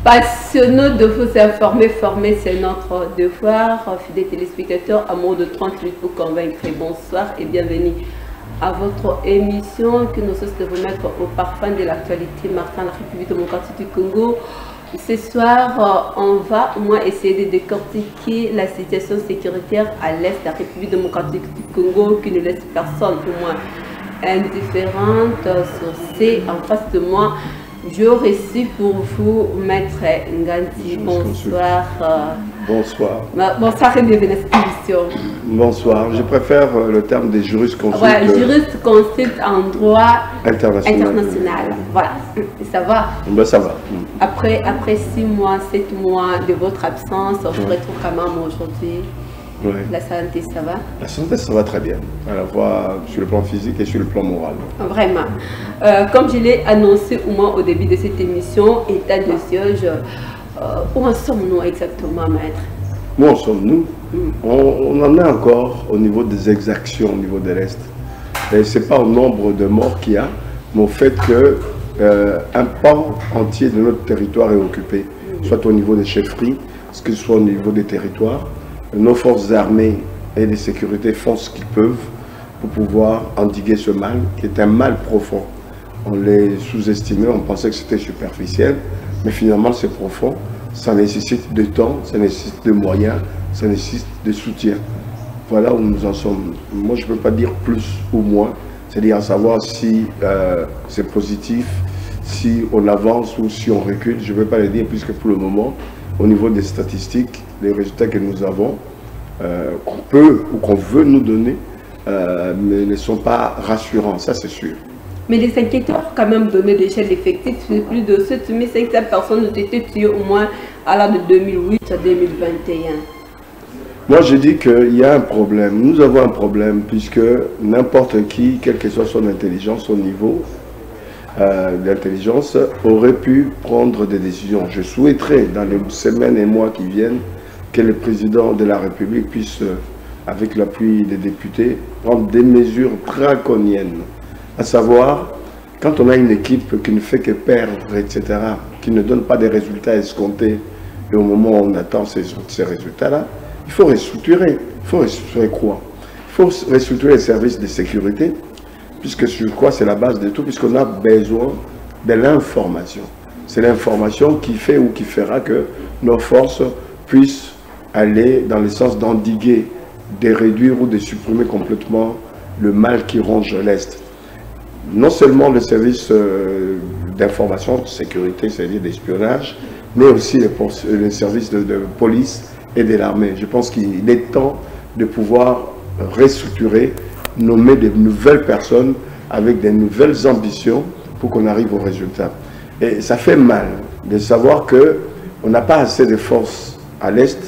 Passionnant de vous informer, former, c'est notre devoir. Fidèles téléspectateurs, amour de 30 minutes pour convaincre. Bonsoir et bienvenue à votre émission qui nous cesse de vous mettre au parfum de l'actualité marquant la République démocratique du Congo. Ce soir, on va au moins essayer de décortiquer la situation sécuritaire à l'est de la République démocratique du Congo qui ne laisse personne au moins indifférente. Sur C, en face de moi, je reçu pour vous, Maître Nganti. Bonsoir. Bonsoir. Bonsoir et bienvenue à cette émission. Bonsoir. Je préfère le terme des jurisconsultes. Ouais, jurisconsulte en droit international. Voilà. Ça va? Ben, ça va. Après 6 mois, 7 mois de votre absence, on se retrouve quand même aujourd'hui. Ouais. La santé, ça va? La santé, ça va très bien, à la fois sur le plan physique et sur le plan moral. Vraiment. Comme je l'ai annoncé au moins au début de cette émission, état de siège, où en sommes-nous exactement, maître? Où en sommes-nous? On en est encore au niveau des exactions, au niveau de l'Est. Et ce n'est pas au nombre de morts qu'il y a, mais au fait que un pan entier de notre territoire est occupé, soit au niveau des chefferies, que ce soit au niveau des territoires. Nos forces armées et de sécurité font ce qu'ils peuvent pour pouvoir endiguer ce mal, qui est un mal profond. On les sous-estimait, on pensait que c'était superficiel, mais finalement c'est profond. Ça nécessite de temps, ça nécessite de moyens, ça nécessite de soutien. Voilà où nous en sommes. Moi, je ne peux pas dire plus ou moins, c'est-à-dire savoir si c'est positif, si on avance ou si on recule. Je ne peux pas le dire, puisque pour le moment, au niveau des statistiques, les résultats que nous avons, qu'on peut ou qu'on veut nous donner, ne sont pas rassurants, ça c'est sûr. Mais les enquêteurs quand même donné déjà l'effectif, plus de 7500 personnes ont été tuées au moins à l'âge de 2008 à 2021. Moi je dis qu'il y a un problème, nous avons un problème puisque n'importe qui, quelle que soit son intelligence, son niveau d'intelligence, aurait pu prendre des décisions. Je souhaiterais dans les semaines et mois qui viennent que le président de la République puisse, avec l'appui des députés, prendre des mesures draconiennes. À savoir, quand on a une équipe qui ne fait que perdre, etc., qui ne donne pas des résultats escomptés, et au moment où on attend ces résultats-là, il faut restructurer. Il faut restructurer quoi? Il faut restructurer les services de sécurité, puisque je crois que c'est la base de tout, puisqu'on a besoin de l'information. C'est l'information qui fait ou qui fera que nos forces puissent aller dans le sens d'endiguer, de réduire ou de supprimer complètement le mal qui ronge l'Est. Non seulement le service d'information, de sécurité, c'est-à-dire d'espionnage, mais aussi les services de police et de l'armée. Je pense qu'il est temps de pouvoir restructurer, nommer de nouvelles personnes avec de nouvelles ambitions pour qu'on arrive au résultat. Et ça fait mal de savoir qu'on n'a pas assez de forces à l'Est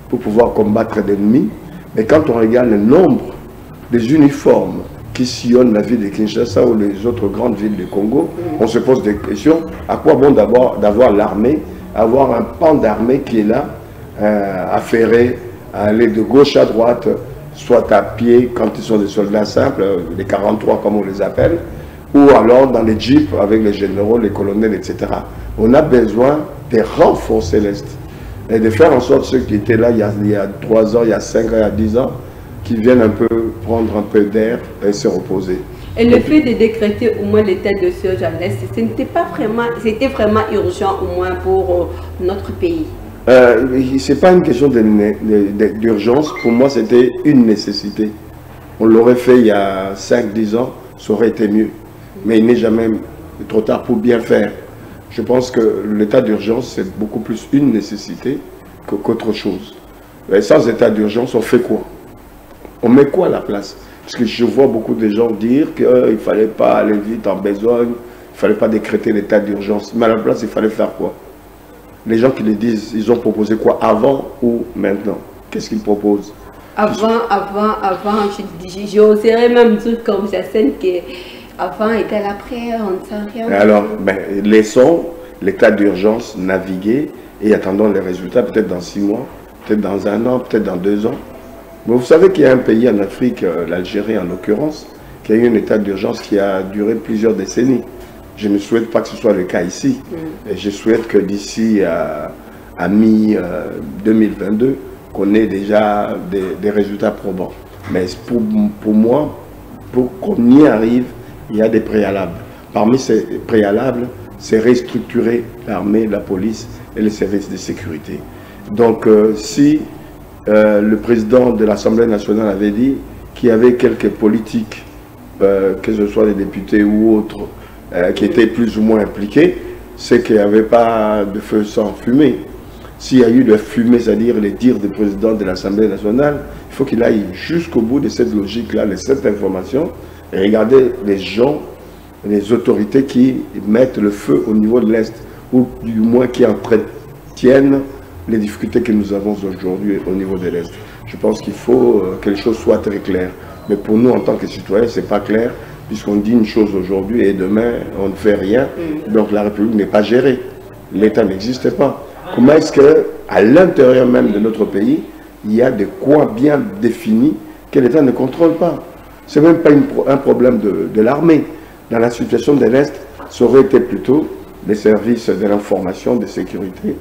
pour pouvoir combattre l'ennemi, mais quand on regarde le nombre des uniformes qui sillonnent la ville de Kinshasa ou les autres grandes villes du Congo, on se pose des questions. À quoi bon d'avoir l'armée, avoir un pan d'armée qui est là, affairé, à aller de gauche à droite, soit à pied quand ils sont des soldats simples, les 43 comme on les appelle, ou alors dans les jeeps avec les généraux, les colonels, etc. On a besoin de renforcer l'Est et de faire en sorte ceux qui étaient là il y a 3 ans, il y a 5 ans, il y a 10 ans, qui viennent un peu prendre un peu d'air et se reposer. Et le fait de décréter au moins l'état de siège à l'Est, c'était vraiment urgent au moins pour notre pays. Ce n'est pas une question d'urgence, pour moi c'était une nécessité. On l'aurait fait il y a 5-10 ans, ça aurait été mieux. Mais il n'est jamais trop tard pour bien faire. Je pense que l'état d'urgence c'est beaucoup plus une nécessité qu'autre chose. Et sans état d'urgence, on fait quoi? On met quoi à la place? Parce que je vois beaucoup de gens dire qu'il ne fallait pas aller vite en besogne, il ne fallait pas décréter l'état d'urgence. Mais à la place, il fallait faire quoi? Les gens qui le disent, ils ont proposé quoi avant ou maintenant? Qu'est-ce qu'ils proposent? Avant, j'oserais même dire comme Jacène qu'avant égale après, on ne sait rien. Alors, laissons l'état d'urgence naviguer et attendons les résultats peut-être dans 6 mois, peut-être dans 1 an, peut-être dans 2 ans. Mais vous savez qu'il y a un pays en Afrique, l'Algérie en l'occurrence, qui a eu un état d'urgence qui a duré plusieurs décennies. Je ne souhaite pas que ce soit le cas ici. Et je souhaite que d'ici à mi-2022, qu'on ait déjà des résultats probants. Mais pour moi, pour qu'on y arrive, il y a des préalables. Parmi ces préalables, c'est restructurer l'armée, la police et les services de sécurité. Donc, si le président de l'Assemblée nationale avait dit qu'il y avait quelques politiques, que ce soit des députés ou autres, qui étaient plus ou moins impliqués, c'est qu'il n'y avait pas de feu sans fumée. S'il y a eu de fumée, c'est-à-dire les dires du président de l'Assemblée nationale, il faut qu'il aille jusqu'au bout de cette logique-là, de cette information, et regarder les gens, les autorités qui mettent le feu au niveau de l'Est, ou du moins qui entretiennent les difficultés que nous avons aujourd'hui au niveau de l'Est. Je pense qu'il faut que les choses soient très claires. Mais pour nous, en tant que citoyens, ce n'est pas clair, puisqu'on dit une chose aujourd'hui et demain, on ne fait rien. Donc la République n'est pas gérée. L'État n'existe pas. Comment est-ce qu'à l'intérieur même de notre pays, il y a des coins bien définis que l'État ne contrôle pas? Ce n'est même pas un problème de l'armée. Dans la situation de l'Est, ça aurait été plutôt les services de l'information, de sécurité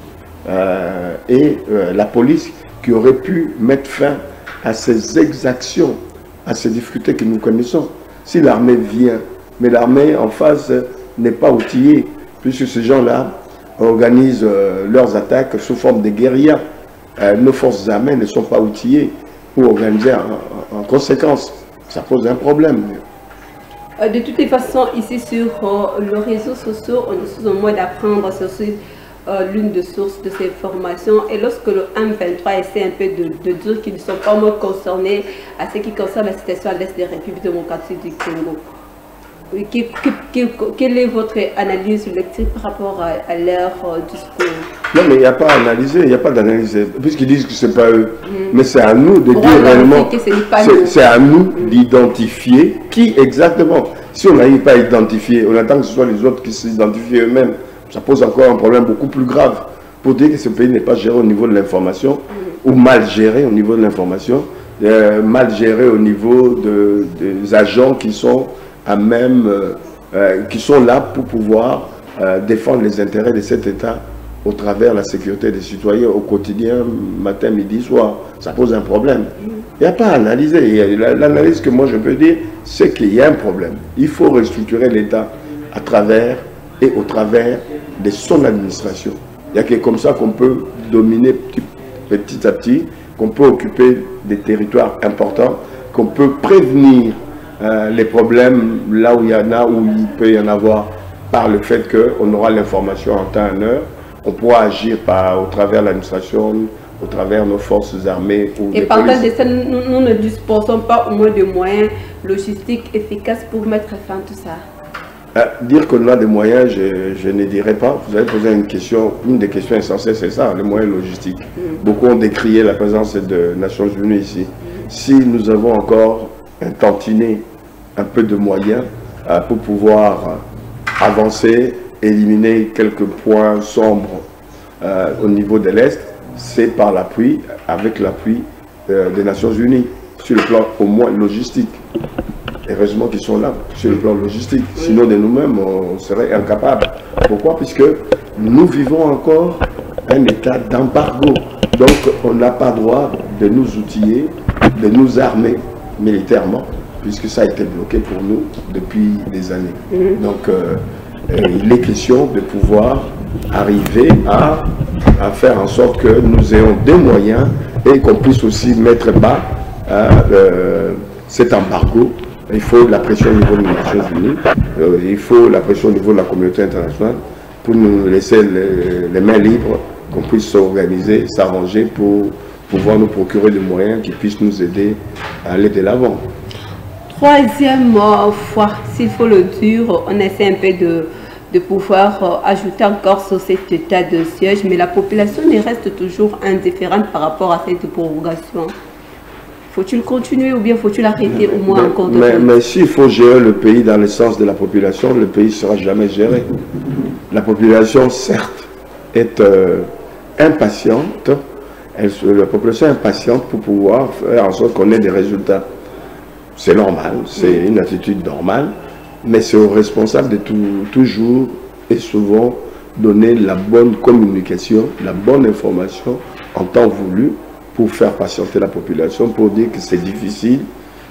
et la police qui aurait pu mettre fin à ces exactions, à ces difficultés que nous connaissons. Si l'armée vient, mais l'armée en face n'est pas outillée, puisque ces gens-là organisent leurs attaques sous forme de guérilla. Nos forces armées ne sont pas outillées pour organiser en conséquence. Ça pose un problème. De toutes les façons, ici sur les réseaux sociaux, on est sous un moyen d'apprendre sur l'une des sources de ces informations. Et lorsque le M23 essaie un peu de dire qu'ils ne sont pas moins concernés à ce qui concerne la situation à l'Est des Républiques démocratiques du Congo, quelle est votre analyse lecture par rapport à leur discours? Non, mais il n'y a pas à analyser, il n'y a pas d'analyse, puisqu'ils disent que ce n'est pas eux. Mais c'est à nous de dire réellement, c'est à nous d'identifier qui exactement. Si on n'arrive pas à identifier, on attend que ce soit les autres qui s'identifient eux-mêmes. Ça pose encore un problème beaucoup plus grave. Pour dire que ce pays n'est pas géré au niveau de l'information, ou mal géré au niveau de l'information, mal géré au niveau des agents qui sont à même, qui sont là pour pouvoir défendre les intérêts de cet État au travers de la sécurité des citoyens au quotidien, matin, midi, soir. Ça pose un problème. Il n'y a pas à analyser. L'analyse que moi je peux dire, c'est qu'il y a un problème. Il faut restructurer l'État à travers et au travers de son administration. Il n'y a que comme ça qu'on peut dominer petit à petit, qu'on peut occuper des territoires importants, qu'on peut prévenir les problèmes là où il y en a, où il peut y en avoir, par le fait qu'on aura l'information en temps et en heure. On pourra agir au travers de l'administration, au travers de nos forces armées. Et par de ça, nous ne disposons pas au moins de moyens logistiques efficaces pour mettre fin à tout ça. Dire qu'on a des moyens, je ne dirais pas. Vous avez posé une question, une des questions essentielles, c'est ça, les moyens logistiques. Beaucoup ont décrié la présence des Nations Unies ici. Si nous avons encore un tantinet, un peu de moyens pour pouvoir avancer, éliminer quelques points sombres au niveau de l'Est, c'est par l'appui, avec l'appui des Nations Unies, sur le plan au moins logistique. Heureusement qu'ils sont là, sur le plan logistique. Sinon, de nous-mêmes, on serait incapables. Pourquoi? Puisque nous vivons encore un état d'embargo. Donc, on n'a pas droit de nous outiller, de nous armer militairement, puisque ça a été bloqué pour nous depuis des années. Donc, il est question de pouvoir arriver à faire en sorte que nous ayons des moyens et qu'on puisse aussi mettre bas cet embargo. Il faut la pression au niveau des Nations Unies, il faut la pression au niveau de la communauté internationale pour nous laisser les mains libres, qu'on puisse s'organiser, s'arranger pour pouvoir nous procurer des moyens qui puissent nous aider à aller de l'avant. Troisième fois, s'il faut le dire, on essaie un peu de pouvoir ajouter encore sur cet état de siège, mais la population ne reste toujours indifférente par rapport à cette prorogation. Faut-il continuer ou bien faut-il arrêter au moins encore de mais s'il faut gérer le pays dans le sens de la population, le pays ne sera jamais géré. La population, certes, est impatiente. La population est impatiente pour pouvoir faire en sorte qu'on ait des résultats. C'est normal, c'est une attitude normale. mais c'est aux responsables de toujours et souvent donner la bonne communication, la bonne information en temps voulu pour faire patienter la population, pour dire que c'est difficile.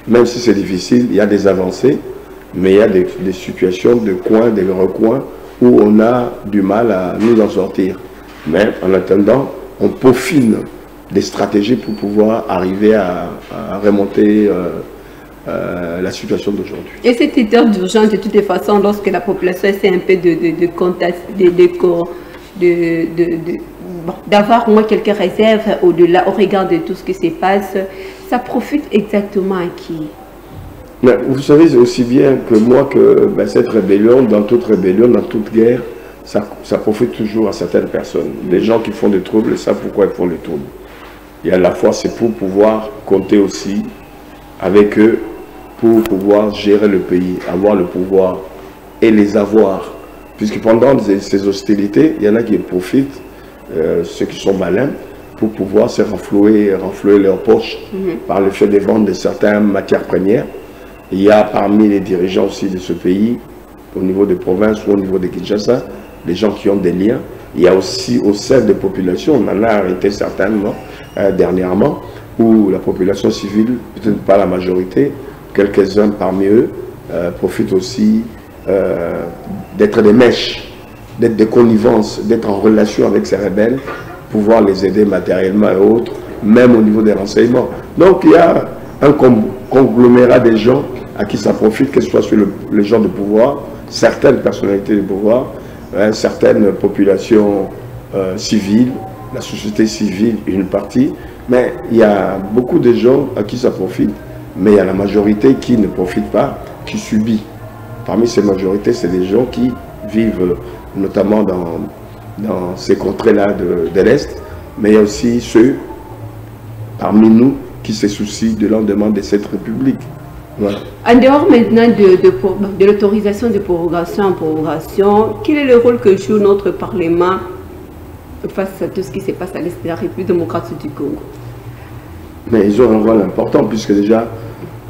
Même si c'est difficile, il y a des avancées, mais il y a des situations de coins, des recoins où on a du mal à nous en sortir. Mais en attendant, on peaufine des stratégies pour pouvoir arriver à remonter la situation d'aujourd'hui. Et cet état d'urgence, de toutes les façons, lorsque la population essaie un peu d'avoir au moins quelques réserves au-delà, au regard de tout ce qui se passe, ça profite exactement à qui? Mais vous savez aussi bien que moi que cette rébellion, dans toute guerre, ça profite toujours à certaines personnes. Les gens qui font des troubles savent pourquoi ils font des troubles. Et à la fois, c'est pour pouvoir compter aussi avec eux, pour pouvoir gérer le pays, avoir le pouvoir et les avoir. Puisque pendant ces hostilités, il y en a qui profitent, ceux qui sont malins, pour pouvoir se renflouer leurs poches par le fait de vendre de certaines matières premières. Il y a parmi les dirigeants aussi de ce pays, au niveau des provinces ou au niveau de Kinshasa, des gens qui ont des liens. Il y a aussi au sein des populations, on en a arrêté certainement dernièrement, où la population civile, peut-être pas la majorité, quelques-uns parmi eux, profitent aussi d'être des mèches, d'être des connivences, d'être en relation avec ces rebelles, pouvoir les aider matériellement et autres, même au niveau des renseignements. Donc il y a un conglomérat des gens à qui ça profite, que ce soit sur les gens de pouvoir, certaines personnalités de pouvoir, certaines populations civiles, la société civile, une partie, mais il y a beaucoup de gens à qui ça profite, mais il y a la majorité qui ne profite pas, qui subit. Parmi ces majorités, c'est des gens qui vivent notamment dans ces contrées-là de l'Est, mais il y a aussi ceux parmi nous qui se soucient de l'endemain de cette République. Voilà. En dehors maintenant de l'autorisation de prorogation en prorogation, quel est le rôle que joue notre Parlement face à tout ce qui se passe à l'Est de la République démocratique du Congo? Mais ils ont un rôle important puisque déjà,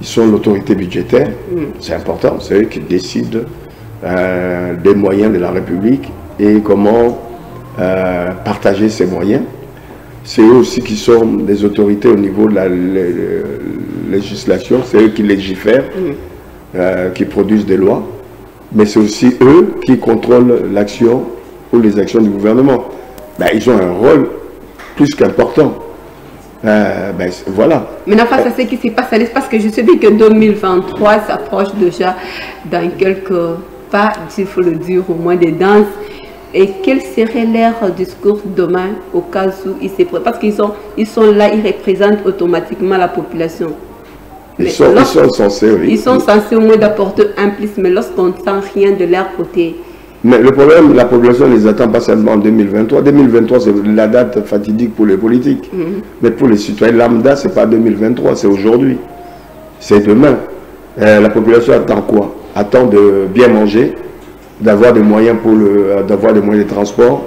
ils sont l'autorité budgétaire. C'est important, c'est eux qui décident des moyens de la République et comment partager ces moyens. C'est eux aussi qui sont des autorités au niveau de la législation, c'est eux qui légifèrent, qui produisent des lois, mais c'est aussi eux qui contrôlent l'action ou les actions du gouvernement. Ils ont un rôle plus qu'important. Voilà. Maintenant, face à ce qui se passe à l'Est, parce que je sais bien que 2023 s'approche déjà dans quelques pas, il faut le dire, au moins des danses. Et quel serait leur discours demain au cas où ils se préparent? Parce qu'ils sont là, ils représentent automatiquement la population. Ils sont censés, oui. Ils sont censés au moins d'apporter un plus, mais lorsqu'on ne sent rien de leur côté. Mais le problème, la population ne les attend pas seulement en 2023. 2023, c'est la date fatidique pour les politiques. Mais pour les citoyens lambda, ce n'est pas 2023, c'est aujourd'hui. C'est demain. La population attend quoi? Attend de bien manger, d'avoir des moyens d'avoir des moyens de transport,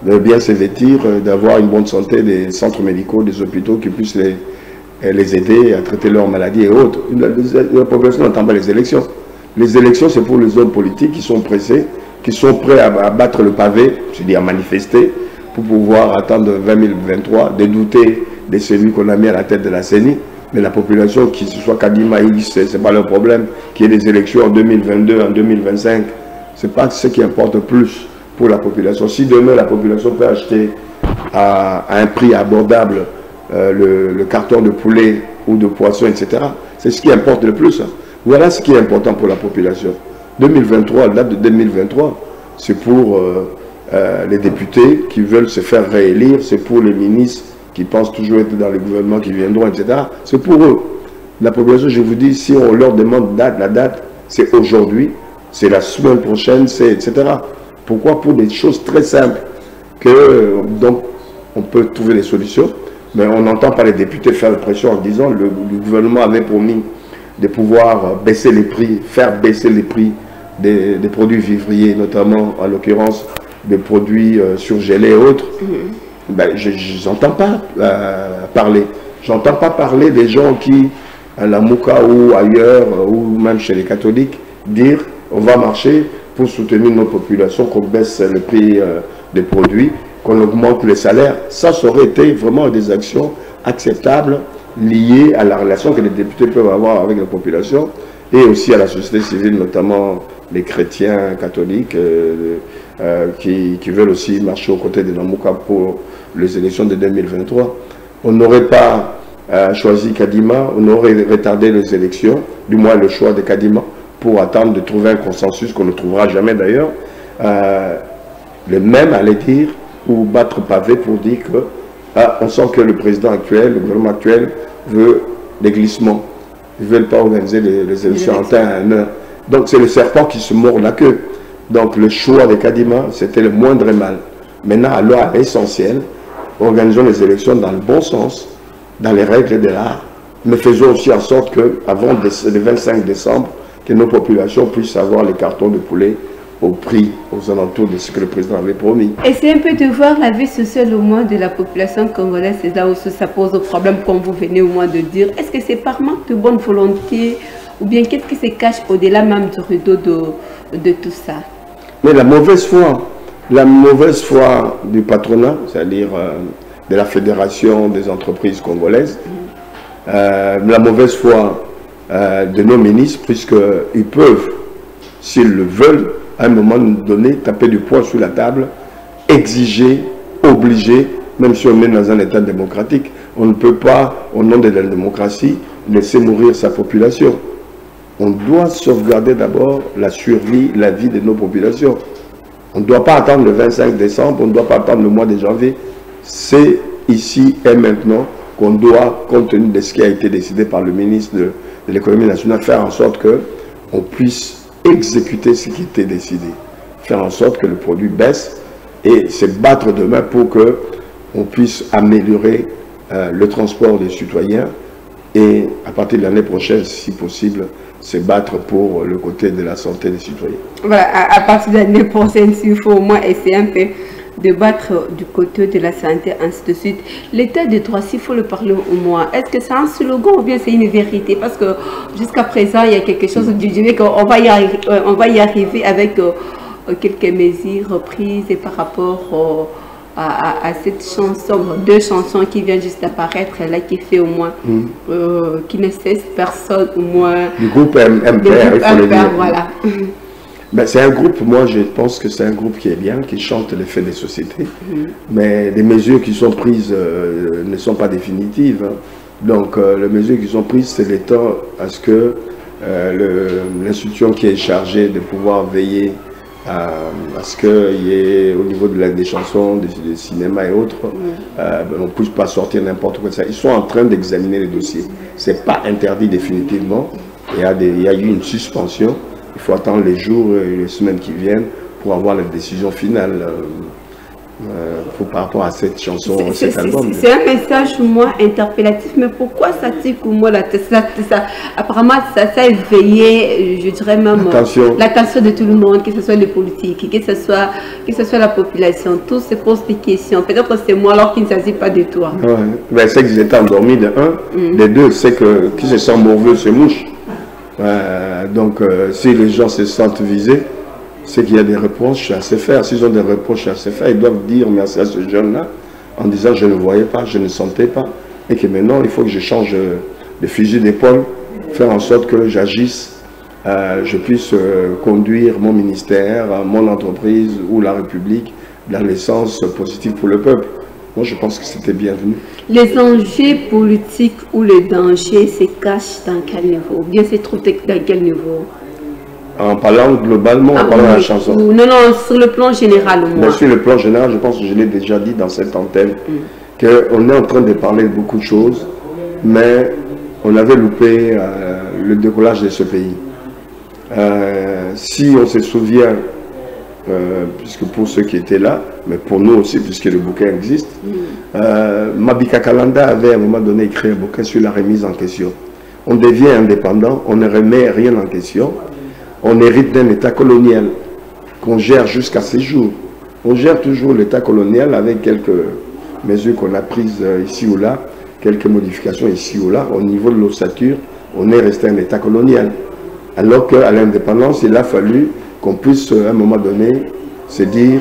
de bien se vêtir, d'avoir une bonne santé, des centres médicaux, des hôpitaux qui puissent les aider à traiter leurs maladies et autres. La population n'attend pas les élections. Les élections, c'est pour les hommes politiques qui sont pressés, qui sont prêts à battre le pavé, c'est-à-dire à manifester, pour pouvoir attendre 2023, de douter de celui qu'on a mis à la tête de la CENI. Mais la population, qui ce soit Kadima, ce n'est pas leur problème, qu'il y ait des élections en 2022, en 2025, ce n'est pas ce qui importe plus pour la population. Si demain la population peut acheter à un prix abordable le carton de poulet ou de poisson, etc., c'est ce qui importe le plus. Voilà ce qui est important pour la population. 2023, la date de 2023, c'est pour les députés qui veulent se faire réélire, c'est pour les ministres qui pensent toujours être dans les gouvernements qui viendront, etc. C'est pour eux. La population, je vous dis, si on leur demande la date, c'est aujourd'hui. C'est la semaine prochaine, c'est etc. Pourquoi? Pour des choses très simples que donc on peut trouver des solutions, mais on n'entend pas les députés faire pression en disant le gouvernement avait promis de pouvoir baisser les prix, faire baisser les prix des produits vivriers, notamment en l'occurrence des produits surgelés et autres. Je n'entends pas parler. J'entends pas parler des gens qui, à la Mouka ou ailleurs, ou même chez les catholiques, dire on va marcher pour soutenir nos populations, qu'on baisse le prix des produits, qu'on augmente les salaires. Ça aurait été vraiment des actions acceptables liées à la relation que les députés peuvent avoir avec la population et aussi à la société civile, notamment les chrétiens catholiques qui veulent aussi marcher aux côtés de Namuka pour les élections de 2023. On n'aurait pas choisi Kadima, on aurait retardé les élections, du moins le choix de Kadima, pour attendre de trouver un consensus qu'on ne trouvera jamais d'ailleurs. Le même allait dire, ou battre pavé pour dire que on sent que le président actuel, le gouvernement actuel veut des glissements. Ils ne veulent pas organiser les élections en temps et en heure. Donc c'est le serpent qui se mord la queue. Donc le choix de Kadima, c'était le moindre mal. Maintenant, alors à l'essentiel, organisons les élections dans le bon sens, dans les règles de l'art, mais faisons aussi en sorte qu'avant le 25 décembre, que nos populations puissent avoir les cartons de poulet au prix, aux alentours de ce que le président avait promis. Et c'est un peu de voir la vie sociale au moins de la population congolaise, c'est là où ça pose problème, comme vous venez au moins de dire. Est-ce que c'est par manque de bonne volonté, ou bien qu'est-ce qui se cache au-delà même du rideau de tout ça? Mais la mauvaise foi du patronat, c'est-à-dire de la Fédération des entreprises congolaises, la mauvaise foi de nos ministres, puisqu'ils peuvent, s'ils le veulent, à un moment donné, taper du poing sur la table, exiger, obliger, même si on est dans un État démocratique, on ne peut pas, au nom de la démocratie, laisser mourir sa population. On doit sauvegarder d'abord la survie, la vie de nos populations. On ne doit pas attendre le 25 décembre, on ne doit pas attendre le mois de janvier. C'est ici et maintenant qu'on doit, compte tenu de ce qui a été décidé par le ministre de l'économie nationale, faire en sorte qu'on puisse exécuter ce qui était décidé. Faire en sorte que le produit baisse et se battre demain pour qu'on puisse améliorer le transport des citoyens et à partir de l'année prochaine, si possible, se battre pour le côté de la santé des citoyens. Voilà, à partir de l'année prochaine, s'il faut au moins essayer un peu de battre du côté de la santé, ainsi de suite. L'état de droit, s'il faut le parler au moins, est-ce que c'est un slogan ou bien c'est une vérité? Parce que jusqu'à présent, il y a quelque chose du dirait qu'on va y arriver avec quelques mesures prises par rapport à cette chanson, deux chansons qui viennent juste d'apparaître là, qui fait au moins, qui ne cesse personne au moins. Du groupe MPR, il faut le dire. Voilà. Ben, c'est un groupe, moi je pense que c'est un groupe qui est bien, qui chante les faits des sociétés, mais les mesures qui sont prises ne sont pas définitives. Hein. Donc les mesures qui sont prises, c'est le temps à ce que l'institution qui est chargée de pouvoir veiller à ce qu'il y ait au niveau des chansons, des cinémas et autres, on ne puisse pas sortir n'importe quoi. Ils sont en train d'examiner les dossiers. Ce n'est pas interdit définitivement. Il y a eu une suspension. Il faut attendre les jours et les semaines qui viennent pour avoir la décision finale par rapport à cette chanson, cet album. C'est un message moins interpellatif, mais pourquoi ça tique ou moi apparemment ça a éveillé, je dirais même l'attention de tout le monde, que ce soit les politiques, que ce soit la population, tous se posent des questions. Peut-être que c'est moi alors qu'il ne s'agit pas de toi. Ouais. Ben, c'est que j'étais endormi de un, de deux, c'est que qui se sent morveux se mouche. Donc, si les gens se sentent visés, c'est qu'il y a des reproches à se faire. S'ils ont des reproches à se faire, ils doivent dire merci à ce jeune-là en disant je ne voyais pas, je ne sentais pas, et que maintenant il faut que je change de fusil d'épaule, faire en sorte que j'agisse, je puisse conduire mon ministère, mon entreprise ou la République dans le sens positif pour le peuple. Moi, je pense que c'était bienvenu. Les enjeux politiques ou les dangers se cachent dans quel niveau? Bien, se trouvent dans quel niveau? En parlant globalement, en parlant de la chanson. Non, sur le plan général au moins. Bien, sur le plan général, je pense que je l'ai déjà dit dans cette antenne, qu'on est en train de parler de beaucoup de choses, mais on avait loupé le décollage de ce pays. Si on se souvient, puisque pour ceux qui étaient là, mais pour nous aussi, puisque le bouquin existe, Mabika Kalanda avait à un moment donné écrit un bouquin sur la remise en question. On devient indépendant, on ne remet rien en question, on hérite d'un État colonial qu'on gère jusqu'à ces jours. On gère toujours l'État colonial avec quelques mesures qu'on a prises ici ou là, quelques modifications ici ou là. Au niveau de l'ossature, on est resté un État colonial. Alors qu'à l'indépendance, il a fallu qu'on puisse, à un moment donné, se dire,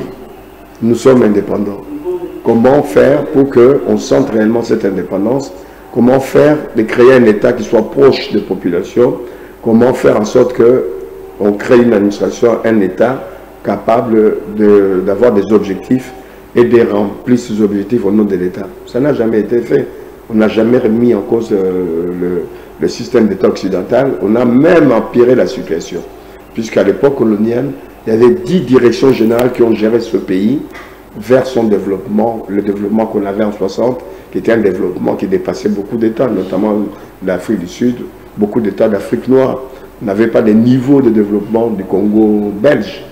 nous sommes indépendants. Comment faire pour qu'on sente réellement cette indépendance? Comment faire de créer un État qui soit proche des populations? Comment faire en sorte qu'on crée une administration, un État capable d'avoir des objectifs et de remplir ces objectifs au nom de l'État? Ça n'a jamais été fait. On n'a jamais remis en cause le système d'État occidental. On a même empiré la situation. Puisqu'à l'époque coloniale, il y avait 10 directions générales qui ont géré ce pays vers son développement, le développement qu'on avait en 60, qui était un développement qui dépassait beaucoup d'États, notamment l'Afrique du Sud, beaucoup d'États d'Afrique noire. On n'avait pas des niveaux de développement du Congo belge.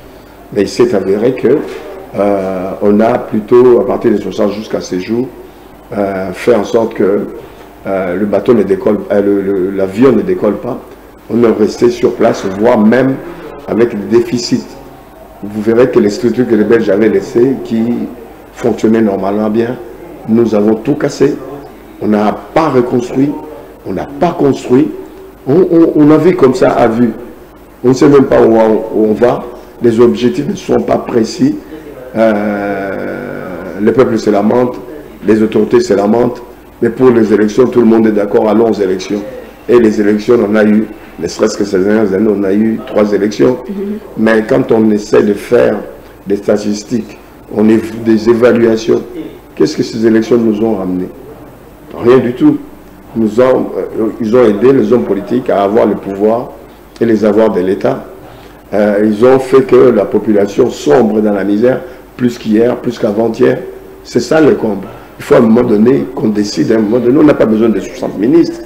Mais il s'est avéré que on a plutôt, à partir des 60 jusqu'à ces jours, fait en sorte que le bateau ne décolle, l'avion ne décolle pas. On est resté sur place, voire même avec des déficits. Vous verrez que les structures que les Belges avaient laissées, qui fonctionnaient normalement bien, nous avons tout cassé. On n'a pas reconstruit, on n'a pas construit. On a vu comme ça à vue. On ne sait même pas où on va. Les objectifs ne sont pas précis. Le peuple se lamente, les autorités se lamentent. Mais pour les élections, tout le monde est d'accord, allons aux élections. Et les élections, on a eu, ne serait-ce que ces dernières années, on a eu 3 élections. Mais quand on essaie de faire des statistiques, des évaluations, qu'est-ce que ces élections nous ont ramené? Rien du tout. Ils ont aidé les hommes politiques à avoir le pouvoir et les avoirs de l'État. Ils ont fait que la population sombre dans la misère, plus qu'hier, plus qu'avant-hier. C'est ça le comble. Il faut à un moment donné qu'on décide, à un moment donné, on n'a pas besoin de 60 ministres.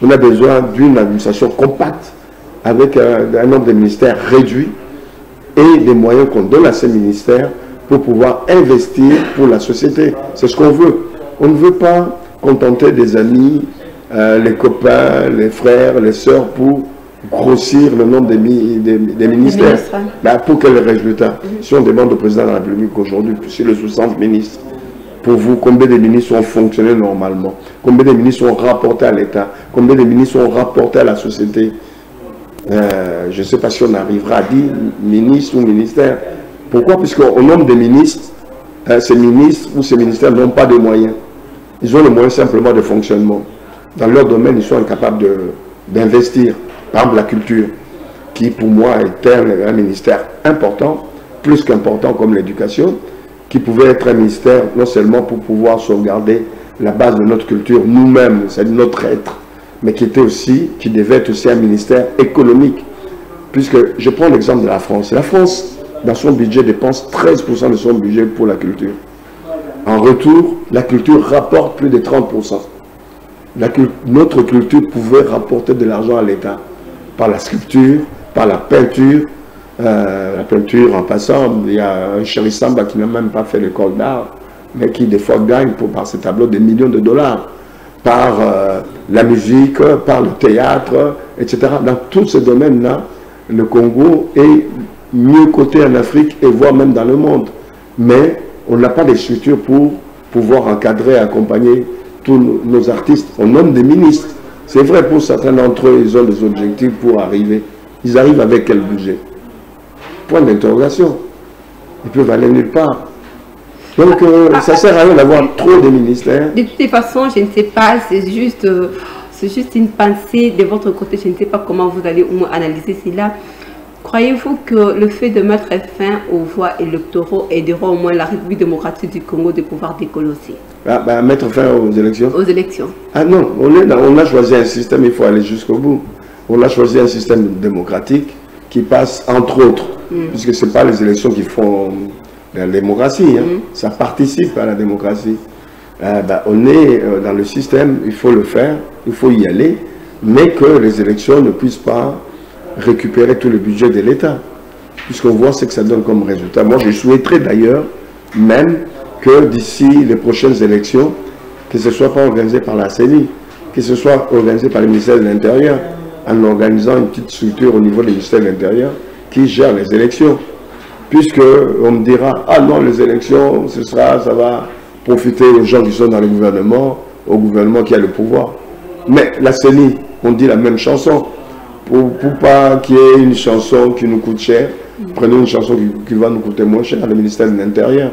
On a besoin d'une administration compacte, avec un nombre de ministères réduit et des moyens qu'on donne à ces ministères pour pouvoir investir pour la société. C'est ce qu'on veut. On ne veut pas contenter des amis, les copains, les frères, les sœurs pour grossir le nombre des ministères. Là, pour quel résultat? Si on demande au président de la République aujourd'hui, sur les 60 ministres, pour vous, combien de ministres ont fonctionné normalement? Combien de ministres sont rapportés à l'État? Combien de ministres sont rapportés à la société? Je ne sais pas si on arrivera à 10 ministres ou ministères. Pourquoi? Puisqu'au nombre de ministres, ces ministres ou ces ministères n'ont pas de moyens. Ils ont les moyens simplement de fonctionnement. Dans leur domaine, ils sont incapables d'investir. Par exemple, la culture, qui pour moi est un ministère important, plus qu'important comme l'éducation, qui pouvait être un ministère non seulement pour pouvoir sauvegarder la base de notre culture, nous-mêmes, c'est notre être, mais qui devait être aussi un ministère économique. Puisque je prends l'exemple de la France. La France, dans son budget, dépense 13% de son budget pour la culture. En retour, la culture rapporte plus de 30%. Notre culture pouvait rapporter de l'argent à l'État par la sculpture, par la peinture. La peinture, en passant, il y a un Chéri Samba qui n'a même pas fait l'école d'art, mais qui des fois gagne par ses tableaux des millions de dollars, par la musique, par le théâtre, etc. Dans tous ces domaines-là, le Congo est mieux coté en Afrique et voire même dans le monde. Mais on n'a pas de structures pour pouvoir encadrer et accompagner tous nos artistes. On nomme des ministres. C'est vrai pour certains d'entre eux, ils ont des objectifs pour arriver. Ils arrivent avec quel budget? Point d'interrogation. Ils peuvent aller nulle part. Donc ça ne sert à rien d'avoir trop de ministères. De toute façon, je ne sais pas, c'est juste une pensée de votre côté. Je ne sais pas comment vous allez analyser cela. Croyez-vous que le fait de mettre fin aux voix électoraux aidera au moins la République démocratique du Congo de pouvoir décolosser? Mettre fin aux élections? Aux élections. Ah non, on a choisi un système, il faut aller jusqu'au bout. On a choisi un système démocratique qui passe, entre autres, puisque ce n'est pas les élections qui font la démocratie, ça participe à la démocratie. On est dans le système, il faut le faire, il faut y aller, mais que les élections ne puissent pas récupérer tout le budget de l'État, puisqu'on voit ce que ça donne comme résultat. Moi, je souhaiterais d'ailleurs même que d'ici les prochaines élections, que ce ne soit pas organisé par la CENI, que ce soit organisé par le ministère de l'Intérieur, en organisant une petite structure au niveau du ministère de l'Intérieur qui gère les élections. Puisque on me dira, ah non, les élections, ça va profiter aux gens qui sont dans le gouvernement, au gouvernement qui a le pouvoir. Mais la CENI, on dit la même chanson. pour pas qu'il y ait une chanson qui nous coûte cher, prenons une chanson qui va nous coûter moins cher, le ministère de l'Intérieur.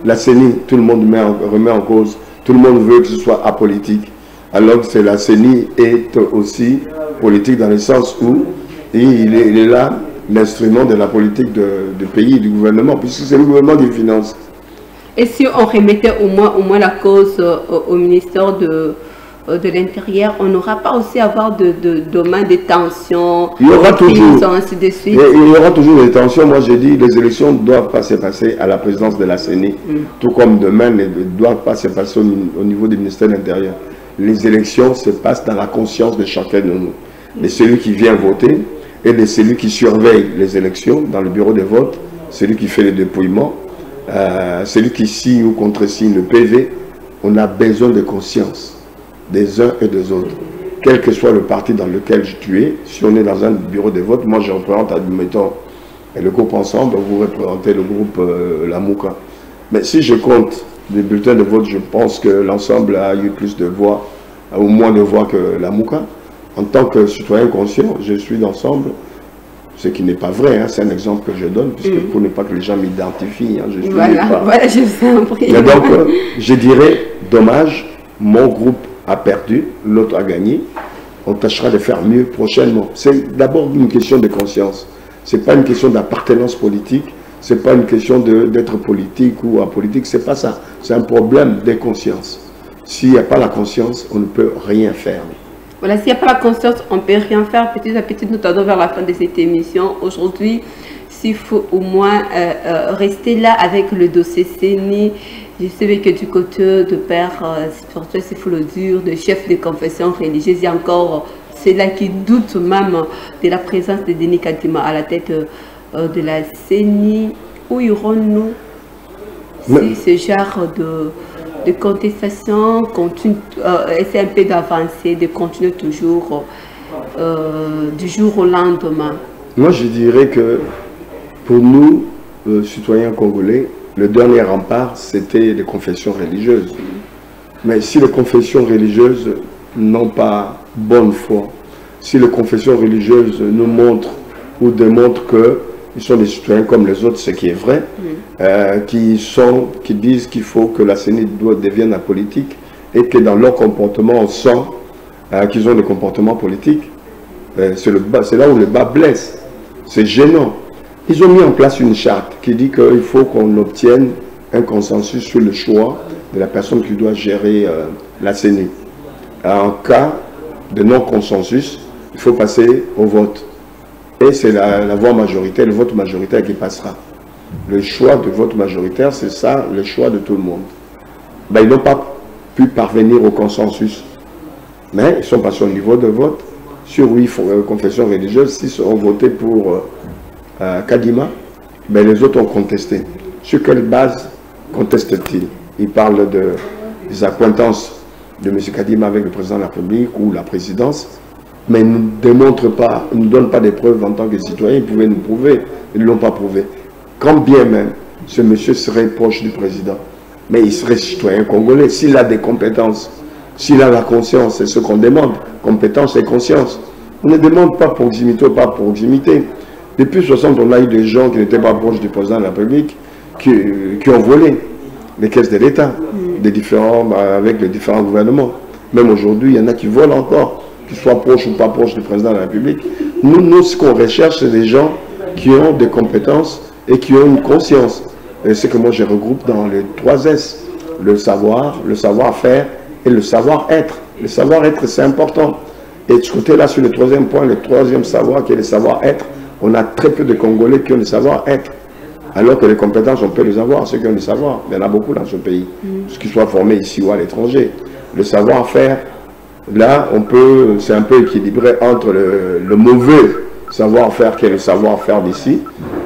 La CENI, tout le monde remet en cause, tout le monde veut que ce soit apolitique, alors que la CENI est aussi politique dans le sens où il est là, l'instrument de la politique du pays, du gouvernement, puisque c'est le gouvernement qui finance. Et si on remettait au moins la cause au ministère de l'Intérieur, on n'aura pas aussi à avoir de tensions, il y aura toujours, ainsi de suite. Il y aura toujours des tensions. Moi, j'ai dit, les élections ne doivent pas se passer à la présidence de la CENI, tout comme demain, ne doivent pas se passer au niveau du ministère de l'Intérieur. Les élections se passent dans la conscience de chacun de nous, de celui qui vient voter et de celui qui surveille les élections dans le bureau de vote, celui qui fait le dépouillement, celui qui signe ou contre-signe le PV. On a besoin de conscience des uns et des autres, quel que soit le parti dans lequel tu es. Si on est dans un bureau de vote, moi je représente, admettons, le groupe Ensemble, vous représentez le groupe La Mouka. Mais si je compte des bulletins de vote, je pense que l'Ensemble a eu plus de voix, ou moins de voix que La Mouka. En tant que citoyen conscient, je suis d'Ensemble, ce qui n'est pas vrai, hein, c'est un exemple que je donne, puisque pour ne pas que les gens m'identifient, hein, je suis voilà, je vous en prie. Mais donc, je dirais, dommage, mon groupe a perdu, l'autre a gagné, on tâchera de faire mieux prochainement. C'est d'abord une question de conscience, ce n'est pas une question d'appartenance politique, ce n'est pas une question d'être politique ou apolitique, c'est pas ça, c'est un problème de conscience. S'il n'y a pas la conscience, on ne peut rien faire. Voilà, s'il n'y a pas la conscience, on ne peut rien faire. Petit à petit, nous tendons vers la fin de cette émission. Aujourd'hui, s'il faut au moins rester là avec le dossier CENI, je sais que du côté de père spirituel, il faut le dire, de chef de confession religieuse, il y a encore ceux-là qui doutent même de la présence de Denis Kadima à la tête de la CENI. Où irons-nous si ce genre de contestation continue, essaie un peu d'avancer, de continuer toujours du jour au lendemain? Moi, je dirais que pour nous, citoyens congolais, le dernier rempart, c'était les confessions religieuses. Mais si les confessions religieuses n'ont pas bonne foi, si les confessions religieuses nous montrent ou démontrent qu'ils sont des citoyens comme les autres, ce qui est vrai, qui disent qu'il faut que la CENI devienne apolitique et que dans leur comportement, on sent qu'ils ont des comportements politiques, c'est là où le bas blesse. C'est gênant. Ils ont mis en place une charte qui dit qu'il faut qu'on obtienne un consensus sur le choix de la personne qui doit gérer la CENI. En cas de non-consensus, il faut passer au vote. Et c'est la voix majoritaire, le vote majoritaire qui passera. Le choix de vote majoritaire, c'est ça, le choix de tout le monde. Ben, ils n'ont pas pu parvenir au consensus. Mais ils sont passés au niveau de vote. Sur oui, confession religieuse, s'ils ont voté pour Kadima, ben les autres ont contesté. Sur quelle base contestent-ils? Ils parlent des accointances de M. Kadima avec le président de la République ou la présidence, mais ils ne démontrent pas, ils ne donnent pas des preuves en tant que citoyens. Ils pouvaient nous prouver, ils ne l'ont pas prouvé. Quand bien même ce monsieur serait proche du président, mais il serait citoyen congolais, s'il a des compétences, s'il a la conscience, c'est ce qu'on demande, compétence et conscience. On ne demande pas proximité ou pas proximité. Depuis 60, on a eu des gens qui n'étaient pas proches du président de la République, qui ont volé les caisses de l'État, avec les différents gouvernements. Même aujourd'hui, il y en a qui volent encore, qu'ils soient proches ou pas proches du président de la République. Nous ce qu'on recherche, c'est des gens qui ont des compétences et qui ont une conscience. Et c'est que moi, je regroupe dans les 3 S, le savoir, le savoir-faire et le savoir-être. Le savoir-être, c'est important. Et de ce côté-là, sur le 3e point, le 3e savoir, qui est le savoir-être, on a très peu de Congolais qui ont le savoir-être. Alors que les compétences, on peut les avoir, ceux qui ont le savoir. Il y en a beaucoup dans ce pays, qu'ils soient formés ici ou à l'étranger. Le savoir-faire, là, c'est un peu équilibré entre le mauvais savoir-faire, qui est le savoir-faire d'ici,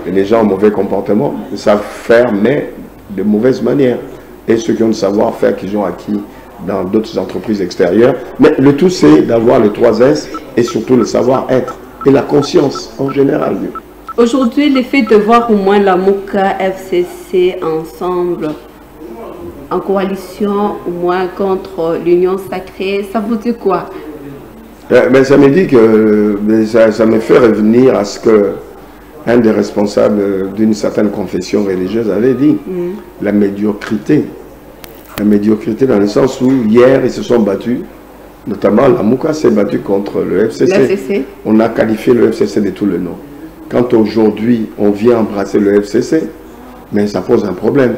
et les gens ont mauvais comportement, ils savent faire, mais de mauvaise manière. Et ceux qui ont le savoir-faire qu'ils ont acquis dans d'autres entreprises extérieures. Mais le tout, c'est d'avoir les 3 S et surtout le savoir-être et la conscience en général. Aujourd'hui, le fait de voir au moins la Mouka FCC ensemble, en coalition, au moins contre l'Union Sacrée, ça vous dit quoi? Mais ça me dit que ça me fait revenir à ce que un des responsables d'une certaine confession religieuse avait dit, la médiocrité. La médiocrité dans le sens où hier ils se sont battus, notamment la Mouka s'est battue contre le FCC. On a qualifié le FCC de tous les noms. Quand aujourd'hui on vient embrasser le FCC, mais ça pose un problème.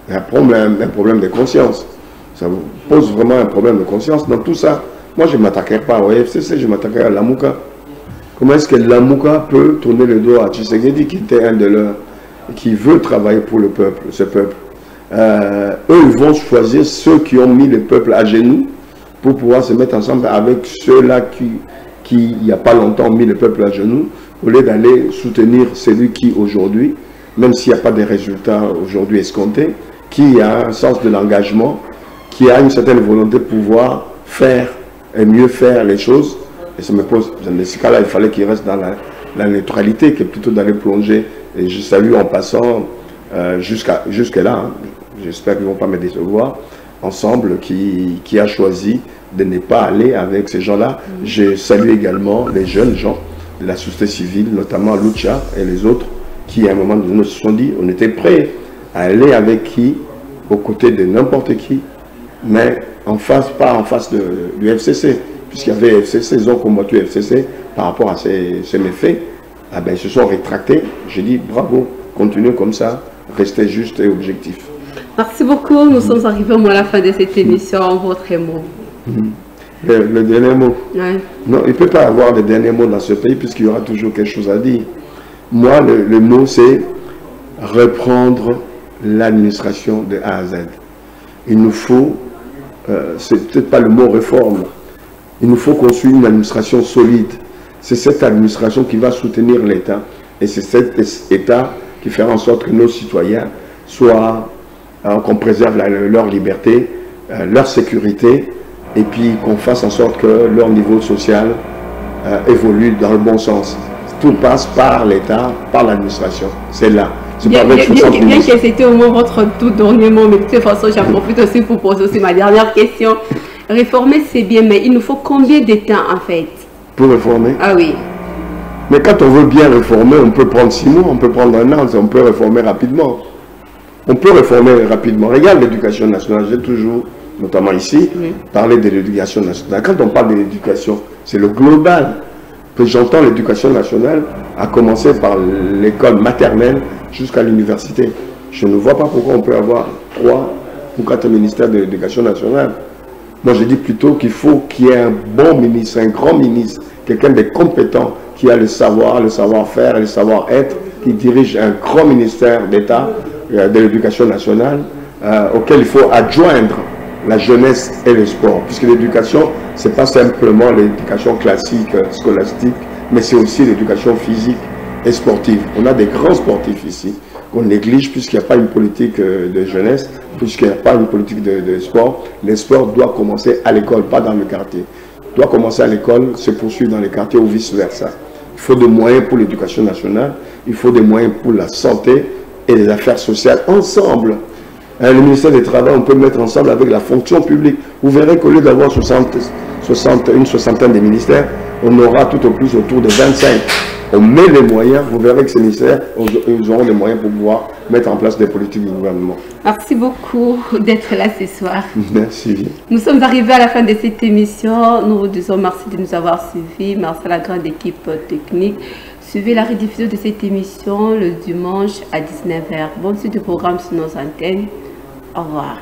Un problème de conscience. Ça pose vraiment un problème de conscience. Dans tout ça, moi je ne m'attaquerai pas au FCC, je m'attaquerai à la Mouka. Comment est-ce que la Mouka peut tourner le dos à Tshisekedi qui était un de leurs, qui veut travailler pour le peuple, ce peuple. Eux ils vont choisir ceux qui ont mis le peuple à genoux pour pouvoir se mettre ensemble avec ceux-là qui il n'y a pas longtemps, ont mis le peuple à genoux, au lieu d'aller soutenir celui qui aujourd'hui, même s'il n'y a pas de résultats aujourd'hui escomptés, qui a un sens de l'engagement, qui a une certaine volonté de pouvoir faire et mieux faire les choses. Et ça me pose, dans ce cas-là, il fallait qu'il reste dans la neutralité, que plutôt d'aller plonger. Et je salue en passant jusque-là, hein, j'espère qu'ils ne vont pas me décevoir, ensemble, qui a choisi de ne pas aller avec ces gens-là. Je salue également les jeunes gens de la société civile, notamment Lucha et les autres, qui à un moment donné se sont dit, on était prêts à aller avec qui, aux côtés de n'importe qui, mais en face, pas en face du FCC. Puisqu'il y avait FCC, ils ont combattu FCC par rapport à ces méfaits. Ah ben, ils se sont rétractés. J'ai dit bravo, continuez comme ça, restez juste et objectif. Merci beaucoup. Nous sommes arrivés à la fin de cette émission. Votre mot. Le dernier mot. Ouais. Non, il ne peut pas avoir de dernier mot dans ce pays puisqu'il y aura toujours quelque chose à dire. Moi, le mot, c'est reprendre l'administration de A à Z. Il nous faut, c'est peut-être pas le mot réforme, il nous faut construire une administration solide. C'est cette administration qui va soutenir l'État et c'est cet État qui fera en sorte que nos citoyens soient, qu'on préserve leur liberté, leur sécurité et puis qu'on fasse en sorte que leur niveau social évolue dans le bon sens. Tout passe par l'État, par l'administration. C'est là. Bien que c'était au moins votre tout dernier mot, mais de toute façon, j'en profite aussi pour poser aussi ma dernière question. Réformer, c'est bien, mais il nous faut combien de temps en fait? Pour réformer? Ah oui. Mais quand on veut bien réformer, on peut prendre 6 mois, on peut prendre 1 an, on peut réformer rapidement. On peut réformer rapidement. Regarde l'éducation nationale, j'ai toujours, notamment ici, parlé de l'éducation nationale. Quand on parle de l'éducation, c'est le global. Que j'entends l'éducation nationale a commencé par l'école maternelle jusqu'à l'université. Je ne vois pas pourquoi on peut avoir 3 ou 4 ministères de l'éducation nationale. Moi, je dis plutôt qu'il faut qu'il y ait un bon ministre, un grand ministre, quelqu'un de compétent, qui a le savoir, le savoir-faire et le savoir-être, qui dirige un grand ministère d'État de l'éducation nationale, auquel il faut adjoindre la jeunesse et le sport. Puisque l'éducation, ce n'est pas simplement l'éducation classique, scolastique, mais c'est aussi l'éducation physique et sportive. On a des grands sportifs ici qu'on néglige puisqu'il n'y a pas une politique de jeunesse, puisqu'il n'y a pas une politique de sport. Le sport doit commencer à l'école, pas dans le quartier. Il doit commencer à l'école, se poursuivre dans les quartiers ou vice-versa. Il faut des moyens pour l'éducation nationale, il faut des moyens pour la santé et les affaires sociales ensemble. Le ministère du Travail, on peut le mettre ensemble avec la fonction publique. Vous verrez qu'au lieu d'avoir une soixantaine de ministères, on aura tout au plus autour de 25. On met les moyens, vous verrez que ces ministères, ils auront les moyens pour pouvoir mettre en place des politiques du gouvernement. Merci beaucoup d'être là ce soir. Merci. Nous sommes arrivés à la fin de cette émission. Nous vous disons merci de nous avoir suivis. Merci à la grande équipe technique. Suivez la rediffusion de cette émission le dimanche à 19h. Bonne suite de programme sur nos antennes. Au revoir.